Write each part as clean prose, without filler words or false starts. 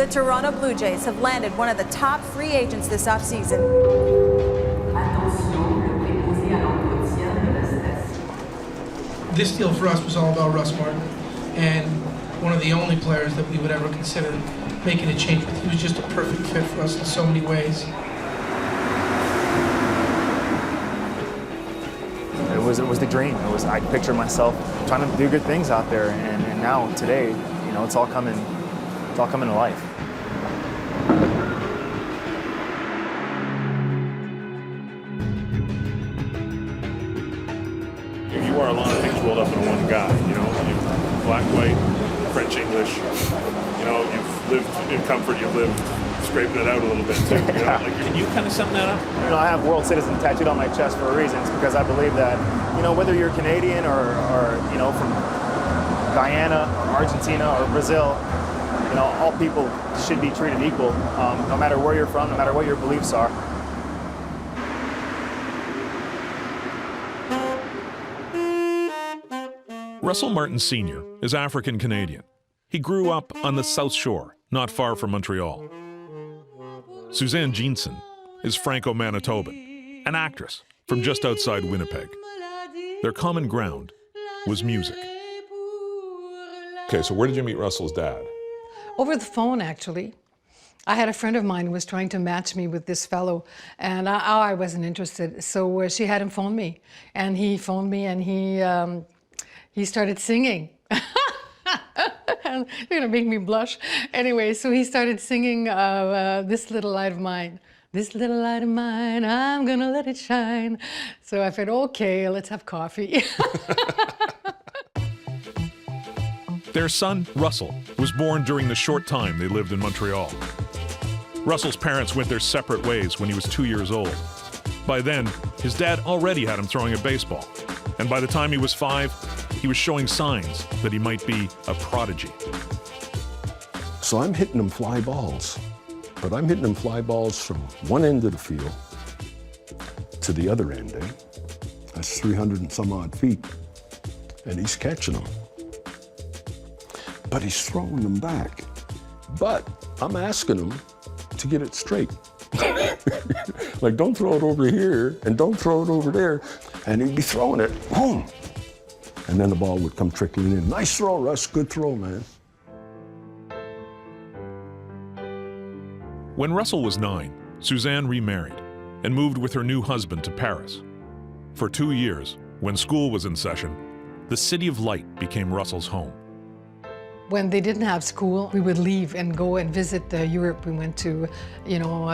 The Toronto Blue Jays have landed one of the top free agents this offseason. This deal for us was all about Russ Martin, and one of the only players that we would ever consider making a change with. He was just a perfect fit for us in so many ways. It was the dream. I pictured myself trying to do good things out there, and now today, you know, it's all coming to life. You are a lot of things rolled up into one guy, you know, black, white, French, English, you know, you've lived in comfort, you've lived scraping it out a little bit too, you know, like, can you kind of sum that up? You know, I have world citizen tattooed on my chest for a reason. It's because I believe that, you know, whether you're Canadian or you know, from Guyana or Argentina or Brazil, you know, all people should be treated equal, no matter where you're from, no matter what your beliefs are. Russell Martin Sr. is African-Canadian. He grew up on the South Shore, not far from Montreal. Suzanne Jeanson is Franco-Manitoban, an actress from just outside Winnipeg. Their common ground was music. Okay, so where did you meet Russell's dad? Over the phone, actually. I had a friend of mine who was trying to match me with this fellow, and I wasn't interested. So she had him phone me, and he phoned me, and he started singing. And you're gonna make me blush. Anyway, so he started singing This Little Light of Mine. This little light of mine, I'm gonna let it shine. So I said, okay, let's have coffee. Their son, Russell, was born during the short time they lived in Montreal. Russell's parents went their separate ways when he was 2 years old. By then, his dad already had him throwing a baseball. And by the time he was 5, he was showing signs that he might be a prodigy. So I'm hitting them fly balls, but I'm hitting them fly balls from one end of the field to the other end, eh? That's 300 and some odd feet, and he's catching them. But he's throwing them back. But I'm asking him to get it straight. Like, don't throw it over here and don't throw it over there. And he'd be throwing it, boom. And then the ball would come trickling in. Nice throw, Russ, good throw, man. When Russell was 9, Suzanne remarried and moved with her new husband to Paris. For 2 years, when school was in session, the City of Light became Russell's home. When they didn't have school, we would leave and go and visit Europe. We went to, you know,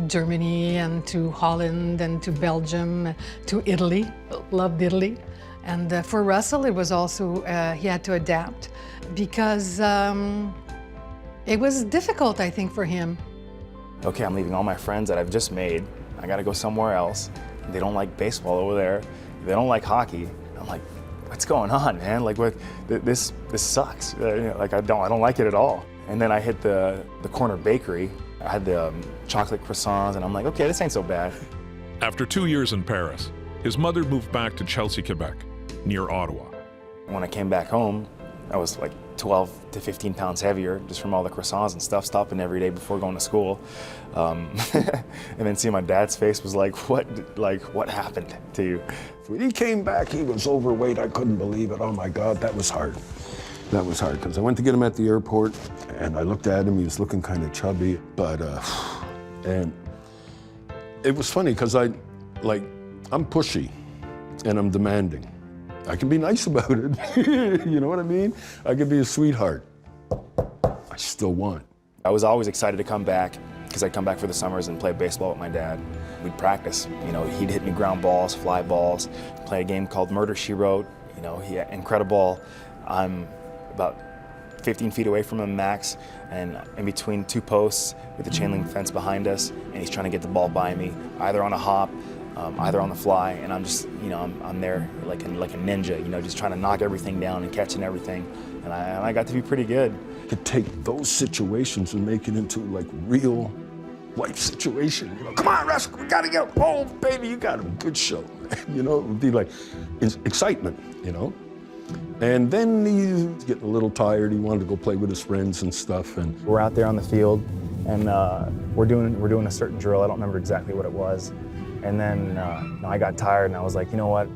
Germany and to Holland and to Belgium, to Italy. Loved Italy. And for Russell, it was also, he had to adapt because it was difficult, I think, for him. Okay, I'm leaving all my friends that I've just made. I gotta go somewhere else. They don't like baseball over there. They don't like hockey. I'm like, what's going on, man? Like, what? This sucks. Like, I don't like it at all. And then I hit the corner bakery. I had the chocolate croissants, and I'm like, okay, this ain't so bad. After 2 years in Paris, his mother moved back to Chelsea, Quebec, near Ottawa. When I came back home, I was like 12 to 15 pounds heavier just from all the croissants and stuff, stopping every day before going to school. And then seeing my dad's face was like, what happened to you? When he came back, he was overweight. I couldn't believe it. Oh my God, that was hard. That was hard, because I went to get him at the airport, and I looked at him. He was looking kind of chubby, but, and it was funny, because I'm pushy, and I'm demanding. I can be nice about it, you know what I mean? I can be a sweetheart. I still want. I was always excited to come back, because I'd come back for the summers and play baseball with my dad. We'd practice, you know, he'd hit me ground balls, fly balls, play a game called Murder, She Wrote. You know, he incredible. I'm about 15 feet away from him max, and in between 2 posts with the chain link fence behind us, and he's trying to get the ball by me, either on a hop, either on the fly, and I'm just, you know, I'm there like a ninja, you know, just trying to knock everything down and catching everything, and I got to be pretty good. To take those situations and make it into like real life situation. You know, come on, Russ, we gotta get home, baby. You got a good show. You know, it would be like excitement. You know, And then he's getting a little tired. He wanted to go play with his friends and stuff. And We're out there on the field, and we're doing a certain drill. I don't remember exactly what it was. And then I got tired, and I was like, you know what?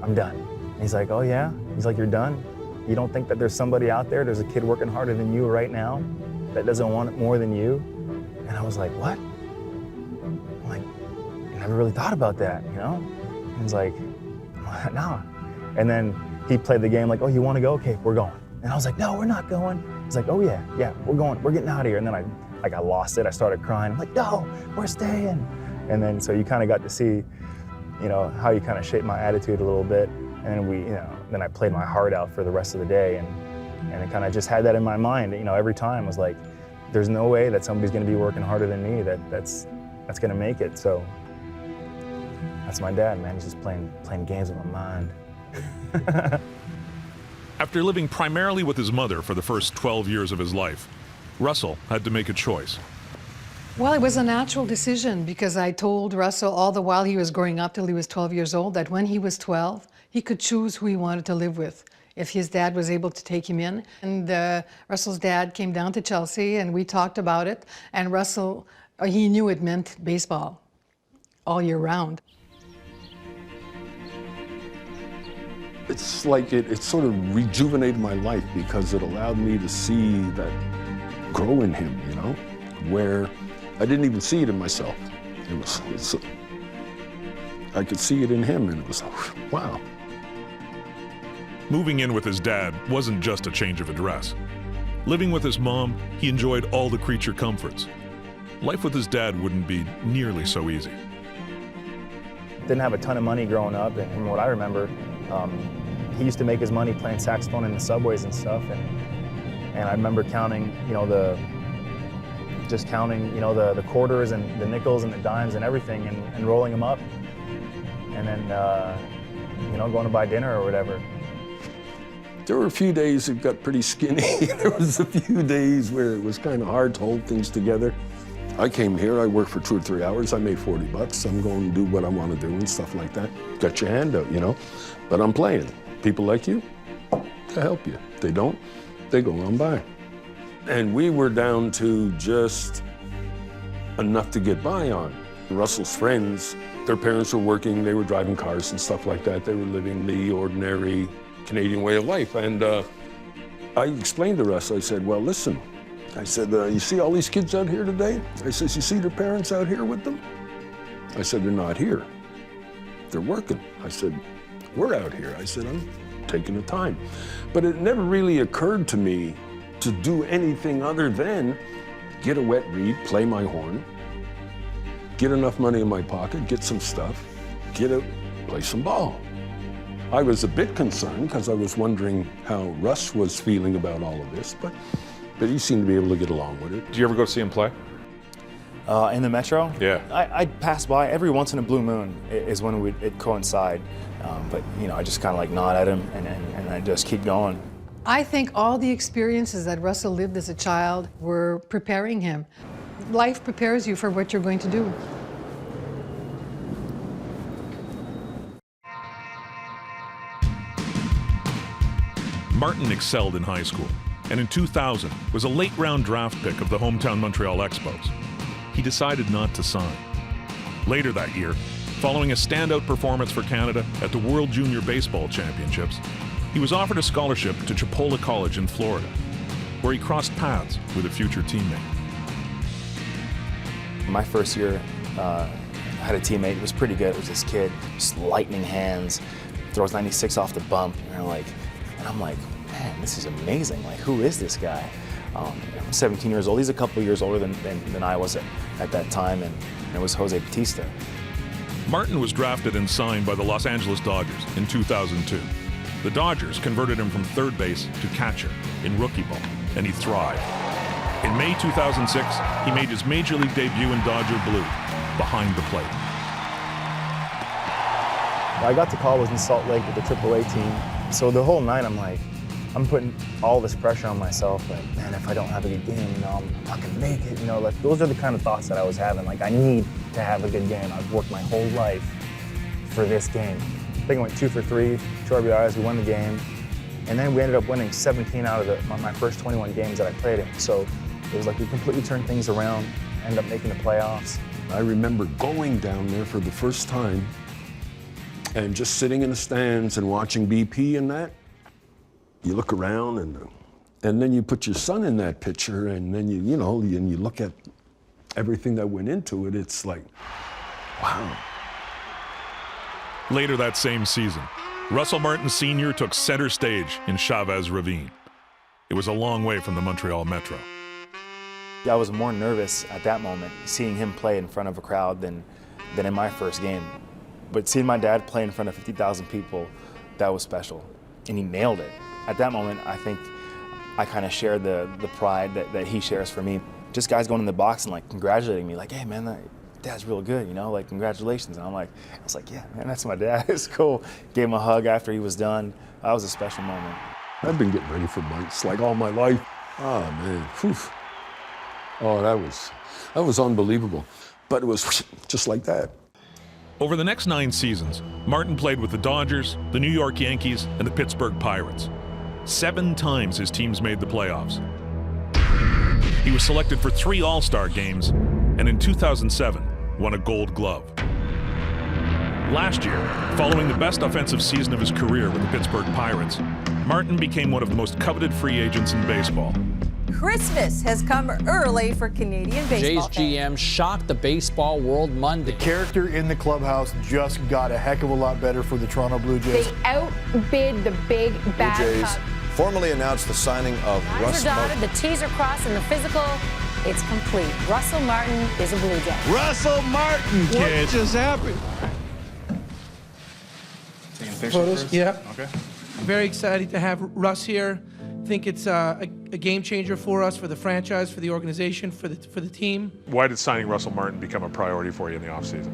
I'm done. And he's like, oh yeah? He's like, you're done? You don't think that there's somebody out there, there's a kid working harder than you right now that doesn't want it more than you? And I was like, what? I'm like, I never really thought about that, And he's like, no. And then he played the game like, oh, you want to go? Okay, we're going. And I was like, no, we're not going. He's like, oh yeah, we're going. We're getting out of here. And then I lost it. I started crying. I'm like, no, we're staying. And then so you kind of got to see, how you kind of shaped my attitude a little bit. And then I played my heart out for the rest of the day, and I kind of just had that in my mind. Every time was like, there's no way that somebody's going to be working harder than me that's going to make it. So that's my dad, man. He's just playing games with my mind. After living primarily with his mother for the first 12 years of his life, Russell had to make a choice. Well, it was a natural decision because I told Russell all the while he was growing up till he was 12 years old that when he was 12, he could choose who he wanted to live with if his dad was able to take him in. And Russell's dad came down to Chelsea and we talked about it. And Russell, he knew it meant baseball all year round. it's like it sort of rejuvenated my life because it allowed me to see that grow in him, where I didn't even see it in myself. I could see it in him, and it was, wow. Moving in with his dad wasn't just a change of address. Living with his mom, he enjoyed all the creature comforts. Life with his dad wouldn't be nearly so easy. Didn't have a ton of money growing up, and from what I remember, he used to make his money playing saxophone in the subways and stuff, and I remember counting, the quarters and the nickels and the dimes and everything, and rolling them up, and then going to buy dinner or whatever. There were a few days it got pretty skinny. There was a few days where it was kind of hard to hold things together. I came here, I worked for 2 or 3 hours, I made $40. I'm going to do what I want to do and stuff like that. Got your hand out, but I'm playing. People like you, they help you. If they don't, they go on by. And we were down to just enough to get by on. Russell's friends, their parents were working, they were driving cars and stuff like that. They were living the ordinary Canadian way of life. And I explained to Russ, I said, well, listen, I said, you see all these kids out here today? I said, you see their parents out here with them? I said, they're not here. They're working. I said, we're out here. I said, I'm taking the time. But it never really occurred to me to do anything other than get a wet reed, play my horn, get enough money in my pocket, get some stuff, get out, play some ball. I was a bit concerned because I was wondering how Russ was feeling about all of this, but he seemed to be able to get along with it. Do you ever go see him play? In the Metro? Yeah. I'd pass by every once in a blue moon is when it'd coincide. But I just kind of like nod at him and I just keep going. I think all the experiences that Russell lived as a child were preparing him. Life prepares you for what you're going to do. Martin excelled in high school, and in 2000 was a late-round draft pick of the hometown Montreal Expos. He decided not to sign. Later that year, following a standout performance for Canada at the World Junior Baseball Championships, he was offered a scholarship to Chipola College in Florida, where he crossed paths with a future teammate. My first year, I had a teammate who was pretty good. It was this kid, just lightning hands, throws 96 off the bump, and I'm like, man, this is amazing. Like, who is this guy? I'm 17 years old. He's a couple years older than I was at that time, and it was Jose Batista. Martin was drafted and signed by the Los Angeles Dodgers in 2002. The Dodgers converted him from third base to catcher in rookie ball, and he thrived. In May 2006, he made his major league debut in Dodger blue, behind the plate. I got to call, was in Salt Lake with the AAA team. So the whole night, I'm putting all this pressure on myself. Like, man, if I don't have a good game, I'm not gonna make it. Like, those are the kind of thoughts that I was having. Like, I need to have a good game. I've worked my whole life for this game. I think I went 2 for 3, 2 RBIs, we won the game. And then we ended up winning 17 out of my first 21 games that I played in. So it was like we completely turned things around, ended up making the playoffs. I remember going down there for the first time and just sitting in the stands and watching BP and that. You look around and then you put your son in that picture, and then you look at everything that went into it. It's like, wow. Later that same season, Russell Martin Sr. took center stage in Chavez Ravine. It was a long way from the Montreal Metro. I was more nervous at that moment seeing him play in front of a crowd than in my first game. But seeing my dad play in front of 50,000 people, that was special. And he nailed it. At that moment, I think I kind of shared the pride that he shares for me. Just guys going in the box and like congratulating me, like, hey man, Dad's real good, you know, like congratulations. And I was like, yeah, man, that's my dad. It's cool. Gave him a hug after he was done. That was a special moment. I've been getting ready for months, like all my life. Oh man, whew. Oh, that was unbelievable. But it was just like that. Over the next 9 seasons, Martin played with the Dodgers, the New York Yankees, and the Pittsburgh Pirates. 7 times his teams made the playoffs. He was selected for 3 All-Star games, and in 2007, won a Gold Glove. Last year, following the best offensive season of his career with the Pittsburgh Pirates, Martin became one of the most coveted free agents in baseball. Christmas has come early for Canadian baseball Jays GM shocked the baseball world Monday. The character in the clubhouse just got a heck of a lot better for the Toronto Blue Jays. They outbid the big bad Blue Jays Cubs. formally announced the signing of Eyes are dotted, the T's are crossed, and the physical, it's complete. Russell Martin is a Blue Jay. Russell Martin, kid. What just happened? Taking pictures Photos, first? yeah. Okay. Very excited to have Russ here. I think it's a game changer for us, for the franchise, for the organization, for the team. Why did signing Russell Martin become a priority for you in the offseason?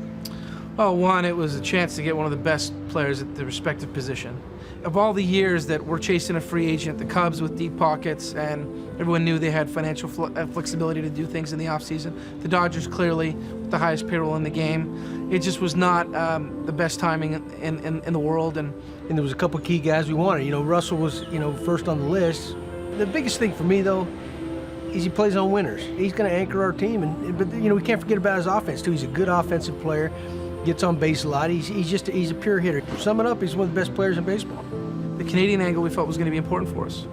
Well, one, it was a chance to get one of the best players at the respective position. Of all the years that we're chasing a free agent, the Cubs with deep pockets, and everyone knew they had financial flexibility to do things in the offseason. The Dodgers clearly with the highest payroll in the game. It just was not the best timing in the world. And there was a couple key guys we wanted. You know, Russell was, first on the list. The biggest thing for me, though, is he plays on winners. He's going to anchor our team, but we can't forget about his offense too. He's a good offensive player, gets on base a lot. He's a pure hitter. Sum it up, he's one of the best players in baseball. The Canadian angle we felt was going to be important for us.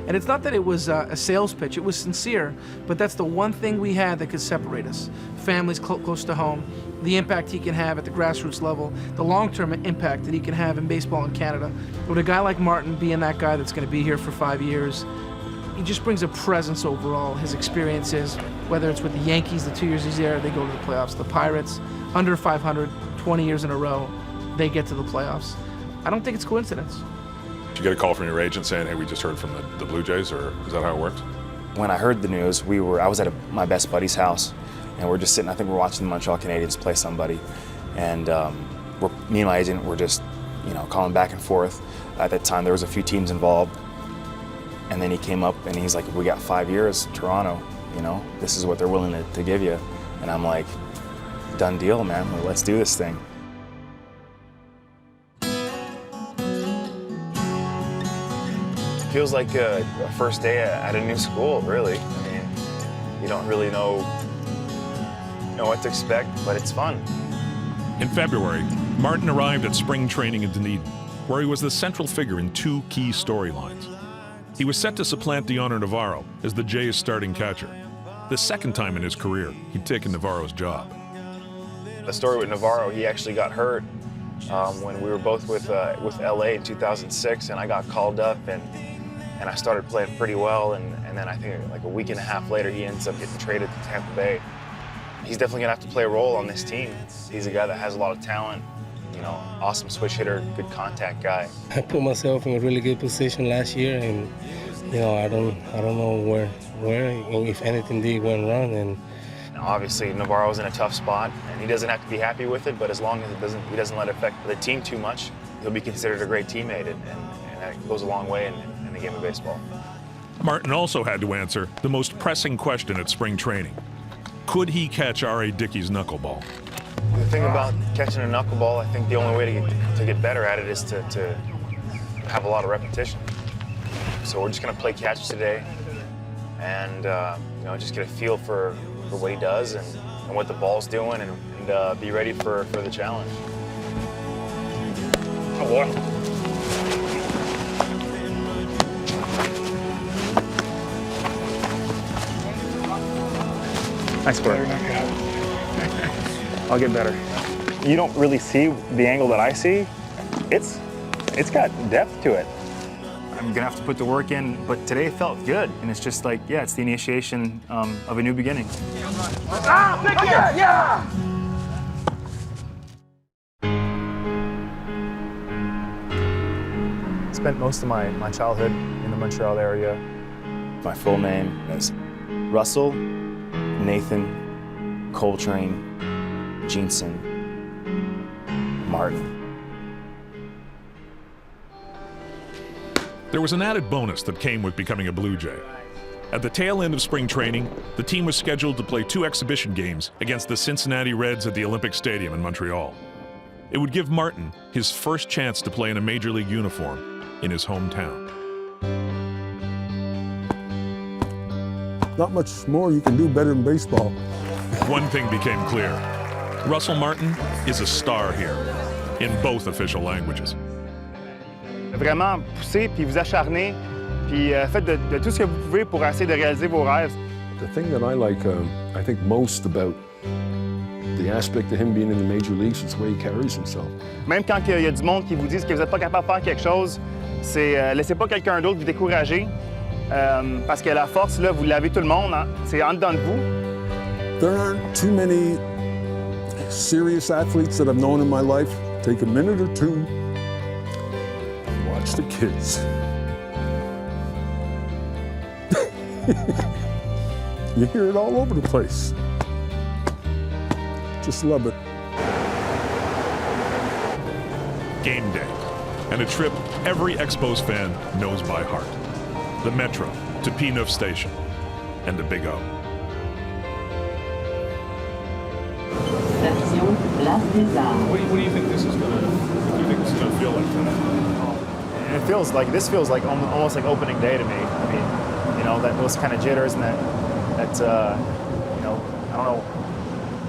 And it's not that it was a sales pitch, it was sincere, but that's the one thing we had that could separate us. Families close to home, the impact he can have at the grassroots level, the long-term impact that he can have in baseball in Canada. With a guy like Martin being that guy that's going to be here for 5 years, he just brings a presence overall. His experiences, whether it's with the Yankees, the 2 years he's there, they go to the playoffs. The Pirates, under 500, 20 years in a row, they get to the playoffs. I don't think it's coincidence. Did you get a call from your agent saying, hey, we just heard from the Blue Jays, or is that how it worked? When I heard the news, I was at my best buddy's house, and we're just sitting, I think we're watching the Montreal Canadiens play somebody, and me and my agent were just, calling back and forth. At that time, there was a few teams involved, and then he came up and he's like, we got 5 years, Toronto, this is what they're willing to give you. And I'm like, done deal, man, well, let's do this thing. Feels like a first day at a new school, really. I mean, you don't really know what to expect, but it's fun. In February, Martin arrived at spring training in Dunedin, where he was the central figure in 2 key storylines. He was set to supplant Dioner Navarro as the Jays' starting catcher. The second time in his career he'd taken Navarro's job. The story with Navarro, he actually got hurt when we were both with LA in 2006, and I got called up and I started playing pretty well, and then I think like a week and a half later he ends up getting traded to Tampa Bay. He's definitely gonna have to play a role on this team. He's a guy that has a lot of talent, awesome switch hitter, good contact guy. I put myself in a really good position last year, and I don't know where and if anything did went wrong. And obviously Navarro's in a tough spot, and he doesn't have to be happy with it, but as long as he doesn't let it affect the team too much, he'll be considered a great teammate, and that goes a long way in the game of baseball. Martin also had to answer the most pressing question at spring training. Could he catch R.A. Dickey's knuckleball? The thing about catching a knuckleball, I think the only way to get better at it is to have a lot of repetition. So we're just gonna play catch today, and you know, just get a feel for what he does and what the ball's doing, and be ready for the challenge. Oh boy. Nice work. I'll get better. You don't really see the angle that I see. It's got depth to it. I'm gonna have to put the work in, but today it felt good. And it's just like, yeah, it's the initiation of a new beginning. Spent most of my childhood in the Montreal area. My full name is Russell Nathan Coltrane Jeanson Martin. There was an added bonus that came with becoming a Blue Jay. At the tail end of spring training, the team was scheduled to play 2 exhibition games against the Cincinnati Reds at the Olympic Stadium in Montreal. It would give Martin his first chance to play in a Major League uniform in his hometown. Not much more you can do better than baseball. One thing became clear. Russell Martin is a star here, in both official languages. Vraiment poussez, puis vous acharnez, puis faites de tout ce que vous pouvez pour essayer de réaliser vos rêves. The thing that I like, I think most about the aspect of him being in the major leagues is the way he carries himself. Même quand il y a du monde qui vous dit que vous n'êtes pas capable de faire quelque chose, c'est laissez pas quelqu'un d'autre vous décourager, parce que la force, là, vous l'avez tout le monde, hein? C'est en dedans de vous. There aren't too many serious athletes that I've known in my life. Take a minute or two, watch the kids. You hear it all over the place. Just love it. Game day, and a trip every Expos fan knows by heart. The Metro to P9 Station and the Big O. What do you think this is gonna feel like tonight? And this feels like almost like opening day to me. I mean, you know, those kind of jitters and that you know, I don't know,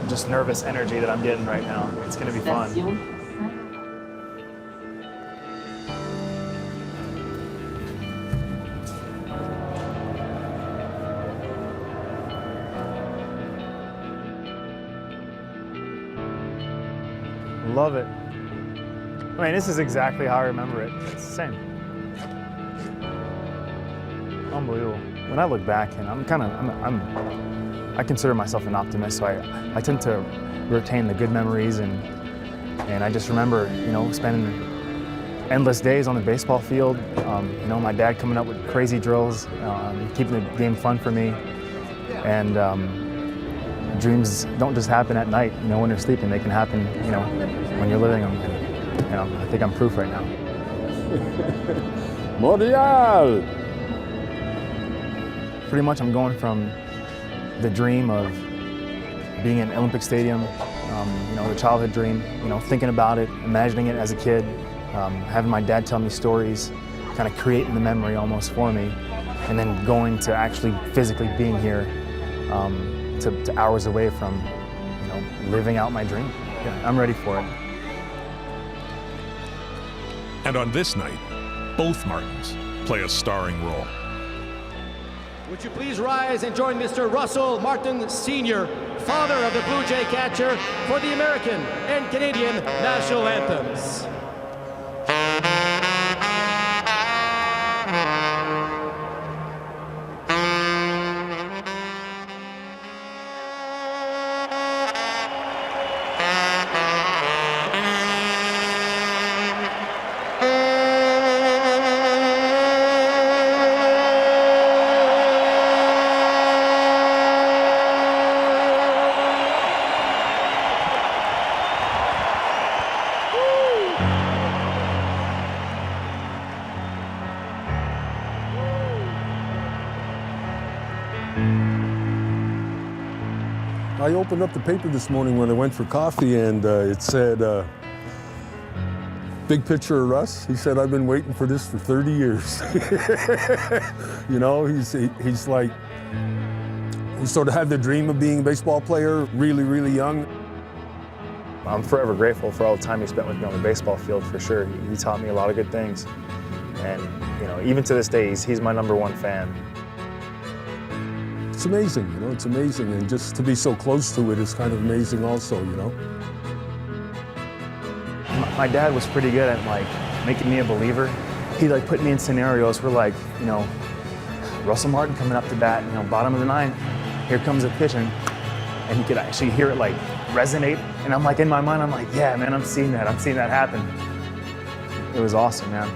just nervous energy that I'm getting right now. It's gonna be fun. Love it. I mean, this is exactly how I remember it. It's the same. Unbelievable. When I look back, and I consider myself an optimist, so I tend to retain the good memories, and I just remember, you know, spending endless days on the baseball field. You know, my dad coming up with crazy drills, keeping the game fun for me, and dreams don't just happen at night, you know, when you're sleeping. They can happen, you know, when you're living them. And, you know, I think I'm proof right now. Montreal! Pretty much I'm going from the dream of being in Olympic Stadium, you know, the childhood dream, you know, thinking about it, imagining it as a kid, having my dad tell me stories, kind of creating the memory almost for me, and then going to actually physically being here to hours away from, you know, living out my dream. Yeah, I'm ready for it. And on this night, both Martins play a starring role. Would you please rise and join Mr. Russell Martin Sr., father of the Blue Jay catcher, for the American and Canadian national anthems. I opened up the paper this morning when I went for coffee, and it said, big picture of Russ. He said, I've been waiting for this for 30 years. You know, he's like, he sort of had the dream of being a baseball player really, really young. I'm forever grateful for all the time he spent with me on the baseball field, for sure. He taught me a lot of good things. And, you know, even to this day, he's my #1 fan. It's amazing, you know, it's amazing. And just to be so close to it is kind of amazing also, you know. My dad was pretty good at, like, making me a believer. He'd, like, put me in scenarios where, like, you know, Russell Martin coming up to bat, you know, bottom of the 9th, here comes a pitch, and he could actually hear it, like, resonate. And I'm like, in my mind, I'm like, yeah, man, I'm seeing that happen. It was awesome, man.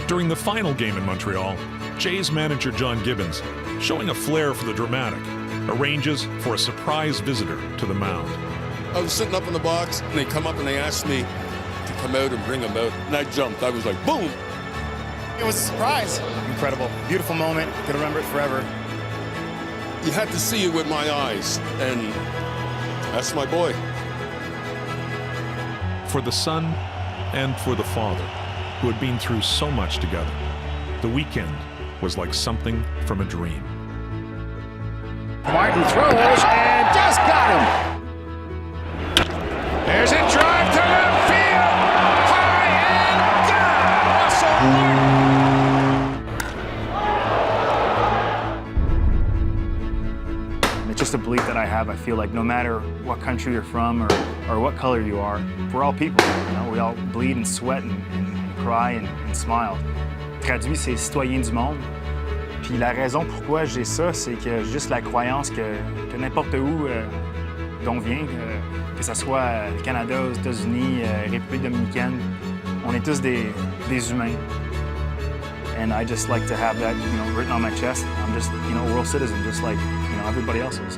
During the final game in Montreal, Jays manager John Gibbons, showing a flair for the dramatic, arranges for a surprise visitor to the mound. I was sitting up in the box, and they come up and they asked me to come out and bring him out. And I jumped. I was like, boom! It was a surprise. Incredible. Beautiful moment. Could remember it forever. You had to see it with my eyes, and that's my boy. For the son and for the father, who had been through so much together, the weekend was like something from a dream. Martin throws and just got him. There's a drive to left field. High and gone. Russell Martin. It's just a belief that I have. I feel like no matter what country you're from or what color you are, we're all people. You know, we all bleed and sweat and cry and smile. Traduit, c'est citoyen du monde. Puis la raison pourquoi j'ai ça, c'est que juste la croyance que n'importe où d'on vient, que ce soit Canada, aux États-Unis, République dominicaine, on est tous des humains. And I just like to have that, you know, written on my chest. I'm just, you know, a world citizen, just like, you know, everybody else is.